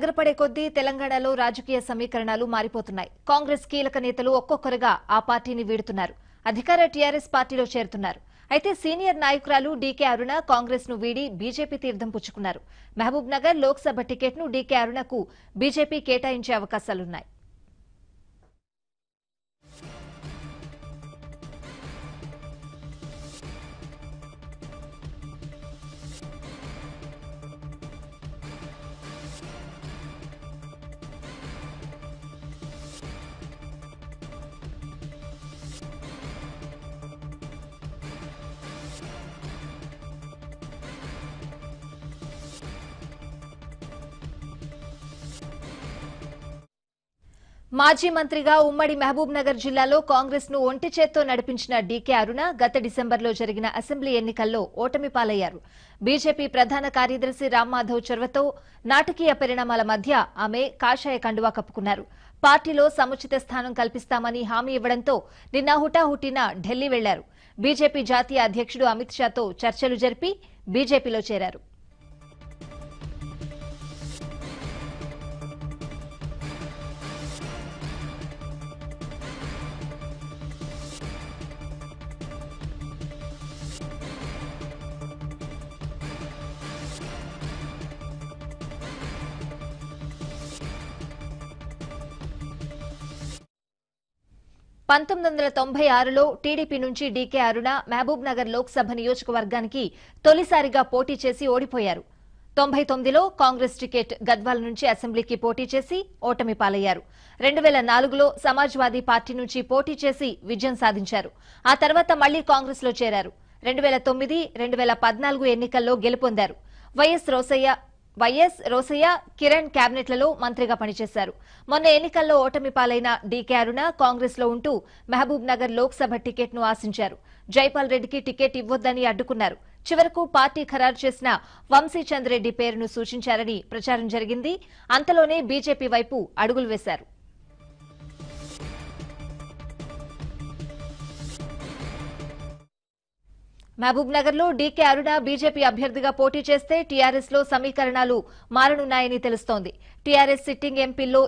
దగ్గరపడే కొద్దీ తెలంగాణలో రాజకీయ సమీకరణాలు మారిపోతున్నాయి. కాంగ్రెస్ కీలక నేతలు ఒక్కొక్కరుగా ఆ పార్టీని వీడుతున్నారు. అధికార టీఆర్ఎస్ పార్టీలో చేరుతున్నారు. అయితే సీనియర్ నాయకురాలు డీకే అరుణ కాంగ్రెస్ ను వీడి బీజేపీ తీర్థం పుచ్చుకున్నారు. మహబూబ్ నగర్ లోక్సభ టికెట్ ను డీకే అరుణకు బీజేపీ కేటాయించే అవకాశాలున్నాయి. మాజీ మంత్రిగా ఉమ్మడి మహబూబ్ నగర్ జిల్లాలో కాంగ్రెస్ ను ఒంటి చేత్తో నడిపించిన డీకే అరుణ గత డిసెంబర్లో జరిగిన అసెంబ్లీ ఎన్నికల్లో ఓటమి పాలయ్యారు. బీజేపీ ప్రధాన కార్యదర్శి రామ్మాధవ్ చొరవతో నాటకీయ పరిణామాల మధ్య ఆమె కాషాయ కండువా కప్పుకున్నారు. పార్టీలో సముచిత స్థానం కల్పిస్తామని హామీ ఇవ్వడంతో నిన్న హుటాహుటిన ఢిల్లీ వెళ్లారు. బీజేపీ జాతీయ అధ్యక్షుడు అమిత్ షాతో చర్చలు జరిపి బీజేపీలో చేరారు. 1996లో టీడీపీ నుంచి డీకే అరుణ మహబూబ్ నగర్ లోక్సభ నియోజకవర్గానికి తొలిసారిగా పోటీ చేసి ఓడిపోయారు. 99లో కాంగ్రెస్ టికెట్ గద్వాల నుంచి అసెంబ్లీకి పోటీ చేసి ఓటమి పాలయ్యారు. 2004లో సమాజ్వాదీ పార్టీ నుంచి పోటీ చేసి విజయం సాధించారు. ఆ తర్వాత మళ్లీ కాంగ్రెస్ లో చేరారు. 2009, 2014 ఎన్నికల్లో గెలుపొందారు. వైఎస్ రోసయ్య కిరణ్ కేబినెట్లలో మంత్రిగా పనిచేశారు. మొన్న ఎన్నికల్లో ఓటమి పాలైన డీకే అరుణ కాంగ్రెస్ లో ఉంటూ మహబూబ్ నగర్ లోక్సభ టికెట్ ను ఆశించారు. జైపాల్ రెడ్డికి టికెట్ ఇవ్వొద్దని అడ్డుకున్నారు. చివరకు పార్టీ ఖరారు చేసిన వంశీచంద్రెడ్డి పేరును సూచించారని ప్రచారం జరిగింది. అంతలోనే బీజేపీ వైపు అడుగులు వేశారు. మహబూబ్ నగర్ లో డీకే అరుణ బీజేపీ అభ్యర్థిగా పోటీ చేస్తే టీఆర్ఎస్ లో సమీకరణాలు మారనున్నాయని తెలుస్తోంది. టీఆర్ఎస్ సిట్టింగ్ ఎంపీల్లో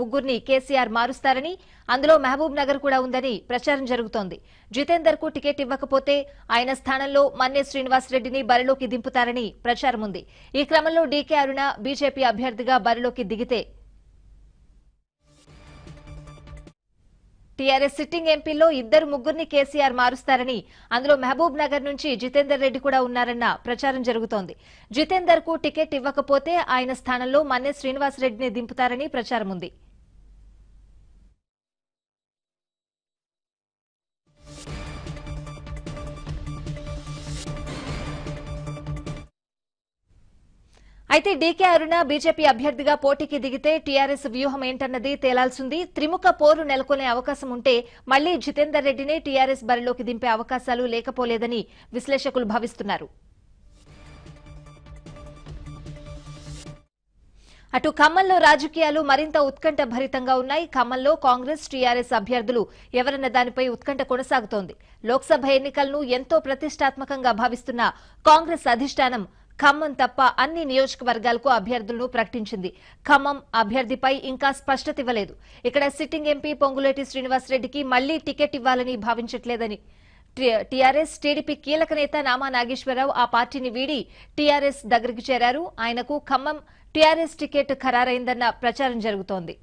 ముగ్గురిని కేసీఆర్ మారుస్తారని, అందులో మహబూబ్ నగర్ కూడా ఉందని ప్రచారం జరుగుతోంది. జితేందర్ కు టికెట్ ఇవ్వకపోతే ఆయన స్థానంలో మన్నే శ్రీనివాసరెడ్డిని బరిలోకి దింపుతారని ప్రచారం ఉంది. ఈ క్రమంలో డీకే అరుణ బీజేపీ అభ్యర్థిగా బరిలోకి దిగితే టీఆర్ఎస్ సిట్టింగ్ ఎంపీల్లో ముగ్గురిని కేసీఆర్ మారుస్తారని, అందులో మహబూబ్ నగర్ నుంచి జితేందర్ రెడ్డి కూడా ఉన్నారన్న ప్రచారం జరుగుతోంది. జితేందర్ కు టికెట్ ఇవ్వకపోతే ఆయన స్థానంలో మన్నే శ్రీనివాసరెడ్డిని దింపుతారని ప్రచారం ఉంది. అయితే డీకే అరుణ బీజేపీ అభ్యర్థిగా పోటీకి దిగితే టీఆర్ఎస్ వ్యూహం ఏంటన్నది తేలాల్సింది. త్రిముఖ పోరు నెలకొనే అవకాశం ఉంటే మళ్లీ జితేందర్ రెడ్డిని టీఆర్ఎస్ బరిలోకి దింపే అవకాశాలు లేకపోలేదని విశ్లేషకులు భావిస్తున్నారు. అటు ఖమ్మంలో రాజకీయాలు మరింత ఉత్కంఠ భరితంగా ఉన్నాయి. ఖమ్మంలో కాంగ్రెస్ టీఆర్ఎస్ అభ్యర్థులు ఎవరన్న దానిపై ఉత్కంఠ కొనసాగుతోంది. లోక్సభ ఎన్నికలను ఎంతో ప్రతిష్టాత్మకంగా భావిస్తున్న కాంగ్రెస్ అధిష్టానం ఖమ్మం తప్ప అన్ని నియోజకవర్గాలకు అభ్యర్థులను ప్రకటించింది. ఖమ్మం అభ్యర్థిపై ఇంకా స్పష్టత ఇవ్వలేదు. ఇక్కడ సిట్టింగ్ ఎంపీ పొంగులేటి శ్రీనివాసరెడ్డికి మళ్లీ టికెట్ ఇవ్వాలని భావించట్లేదని టీఆర్ఎస్ టీడీపీ కీలక నేత నామా నాగేశ్వరరావు ఆ పార్టీని వీడి టీఆర్ఎస్ దగ్గరికి చేరారు. ఆయనకు ఖమ్మం టీఆర్ఎస్ టికెట్ ఖరారైందన్న ప్రచారం జరుగుతోంది.